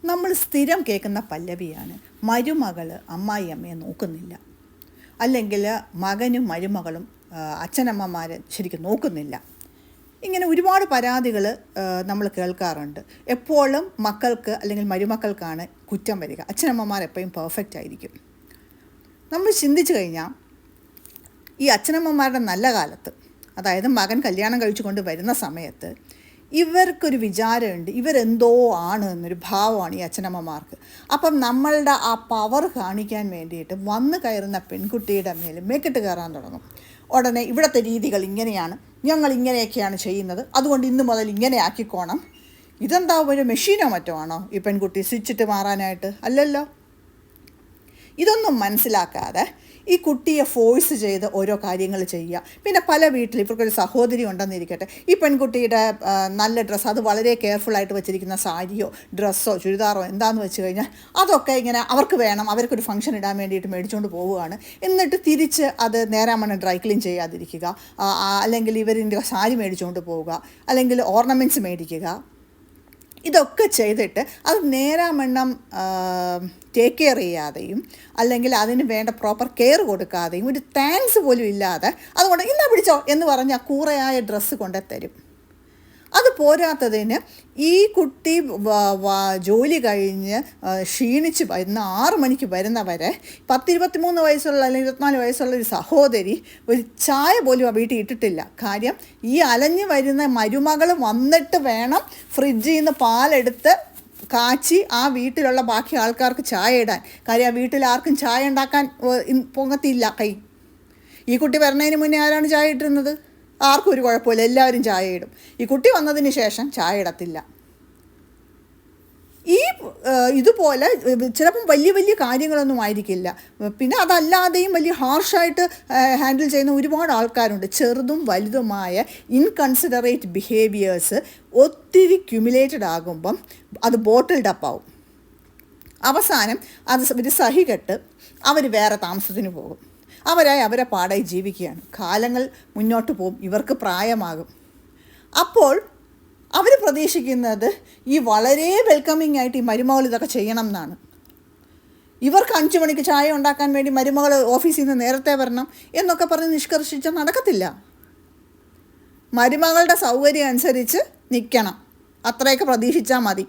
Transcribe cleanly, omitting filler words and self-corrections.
നമ്മൾ സ്ഥിരം കേൾക്കുന്ന പല്ലവിയാണ്, മരുമകൾ അമ്മായിയമ്മയെ നോക്കുന്നില്ല, അല്ലെങ്കിൽ മകനും മരുമകളും അച്ഛനമ്മമാരെ ശരിക്കും നോക്കുന്നില്ല. ഇങ്ങനെ ഒരുപാട് പരാതികൾ നമ്മൾ കേൾക്കാറുണ്ട്. എപ്പോഴും മക്കൾക്ക് അല്ലെങ്കിൽ മരുമക്കൾക്കാണ് കുറ്റം വരിക. അച്ഛനമ്മമാർ എപ്പോഴും പെർഫെക്റ്റ് ആയിരിക്കും. നമ്മൾ ചിന്തിച്ചു കഴിഞ്ഞാൽ ഈ അച്ഛനമ്മമാരുടെ നല്ല കാലത്ത്, അതായത് മകൻ കല്യാണം കഴിച്ചുകൊണ്ട് വരുന്ന സമയത്ത് ഇവർക്കൊരു വിചാരമുണ്ട്, ഇവരെന്തോ ആണ് എന്നൊരു ഭാവമാണ് ഈ അച്ഛനമ്മമാർക്ക്. അപ്പം നമ്മളുടെ ആ പവർ കാണിക്കാൻ വേണ്ടിയിട്ട് വന്ന് കയറുന്ന പെൺകുട്ടിയുടെ മേൽ മേക്കിട്ട് കയറാൻ തുടങ്ങും. ഉടനെ ഇവിടുത്തെ രീതികൾ ഇങ്ങനെയാണ്, ഞങ്ങൾ ഇങ്ങനെയൊക്കെയാണ് ചെയ്യുന്നത്, അതുകൊണ്ട് ഇന്ന് മുതൽ ഇങ്ങനെ ആക്കിക്കോണം. ഇതെന്താ ഒരു മെഷീനോ മറ്റോ ആണോ ഈ പെൺകുട്ടി സ്വിച്ചിട്ട് മാറാനായിട്ട്? അല്ലല്ലോ. ഇതൊന്നും മനസ്സിലാക്കാതെ ഈ കുട്ടിയെ ഫോഴ്സ് ചെയ്ത് ഓരോ കാര്യങ്ങൾ ചെയ്യുക. പിന്നെ പല വീട്ടിൽ ഇവർക്കൊരു സഹോദരി ഉണ്ടെന്നിരിക്കട്ടെ, ഈ പെൺകുട്ടിയുടെ നല്ല ഡ്രസ്സ്, അത് വളരെ കെയർഫുള്ളായിട്ട് വെച്ചിരിക്കുന്ന സാരിയോ ഡ്രസ്സോ ചുരിദാറോ എന്താണെന്ന് വെച്ച് കഴിഞ്ഞാൽ അതൊക്കെ ഇങ്ങനെ അവർക്ക് വേണം, അവർക്കൊരു ഫംഗ്ഷൻ ഇടാൻ വേണ്ടിയിട്ട് മേടിച്ചുകൊണ്ട് പോവുകയാണ്. എന്നിട്ട് തിരിച്ച് അത് നേരാമണ്ണം ഡ്രൈ ക്ലീൻ ചെയ്യാതിരിക്കുക, അല്ലെങ്കിൽ ഇവരിൻ്റെ സാരി മേടിച്ചുകൊണ്ട് പോവുക, അല്ലെങ്കിൽ ഓർണമെൻറ്റ്സ് മേടിക്കുക. ഇതൊക്കെ ചെയ്തിട്ട് അത് നേരാമണ്ണം ടേക്ക് കെയർ ചെയ്യാതെയും അല്ലെങ്കിൽ അതിന് വേണ്ട പ്രോപ്പർ കെയർ കൊടുക്കാതെയും ഒരു താങ്ക്സ് പോലും ഇല്ലാതെ അതുകൊണ്ട് ഇന്നാ പിടിച്ചോ എന്ന് പറഞ്ഞ് ആ കൂറയായ ഡ്രസ്സ് കൊണ്ടുതരും. അത് പോരാത്തതിന് ഈ കുട്ടി ജോലി കഴിഞ്ഞ് ക്ഷീണിച്ച് വരുന്ന 6 മണിക്ക് വരുന്നവരെ 10-23 വയസ്സുള്ള അല്ലെങ്കിൽ 24 വയസ്സുള്ള ഒരു സഹോദരി ഒരു ചായ പോലും ആ വീട്ടിൽ ഇട്ടിട്ടില്ല. കാര്യം ഈ അലഞ്ഞു വരുന്ന മരുമകൾ വന്നിട്ട് വേണം ഫ്രിഡ്ജിൽ നിന്ന് പാലെടുത്ത് കാച്ചി ആ വീട്ടിലുള്ള ബാക്കി ആൾക്കാർക്ക് ചായ ഇടാൻ. കാര്യം ആ വീട്ടിൽ ആർക്കും ചായ ഉണ്ടാക്കാൻ പൊങ്ങത്തില്ല കൈ. ഈ കുട്ടി വരുന്നതിന് മുന്നേ ആരാണ് ചായ ഇട്ടിരുന്നത്? ആർക്കും ഒരു കുഴപ്പമില്ല, എല്ലാവരും ചായ ഇടും. ഈ കുട്ടി വന്നതിന് ശേഷം ചായ ഇടത്തില്ല. ഇതുപോലെ ചിലപ്പം വലിയ വലിയ കാര്യങ്ങളൊന്നും ആയിരിക്കില്ല. പിന്നെ അതല്ലാതെയും വലിയ ഹാർഷായിട്ട് ഹാൻഡിൽ ചെയ്യുന്ന ഒരുപാട് ആൾക്കാരുണ്ട്. ചെറുതും വലുതുമായ ഇൻകൺസിഡറേറ്റ് ബിഹേവിയേഴ്സ് ഒത്തിരി ക്യുമുലേറ്റഡ് ആകുമ്പം അത് ബോട്ടിൽഡ് അപ്പാവും. അവസാനം അത് ഒരു സഹികെട്ട് അവർ വേറെ താമസത്തിന് പോകും. അവരായി അവരെ പാടായി ജീവിക്കുകയാണ്. കാലങ്ങൾ മുന്നോട്ട് പോകും, ഇവർക്ക് പ്രായമാകും. അപ്പോൾ അവർ പ്രതീക്ഷിക്കുന്നത് ഈ വളരെ വെൽക്കമിങ് ആയിട്ട് ഈ മരുമകൾ ഇതൊക്കെ ചെയ്യണം എന്നാണ്. ഇവർക്ക് 5 മണിക്ക് ചായ ഉണ്ടാക്കാൻ വേണ്ടി മരുമകൾ ഓഫീസിൽ നിന്ന് നേരത്തെ വരണം എന്നൊക്കെ പറഞ്ഞ് നിഷ്കർഷിച്ചാൽ നടക്കത്തില്ല. മരുമകളുടെ സൗകര്യം അനുസരിച്ച് നിൽക്കണം, അത്രയൊക്കെ പ്രതീക്ഷിച്ചാൽ മതി.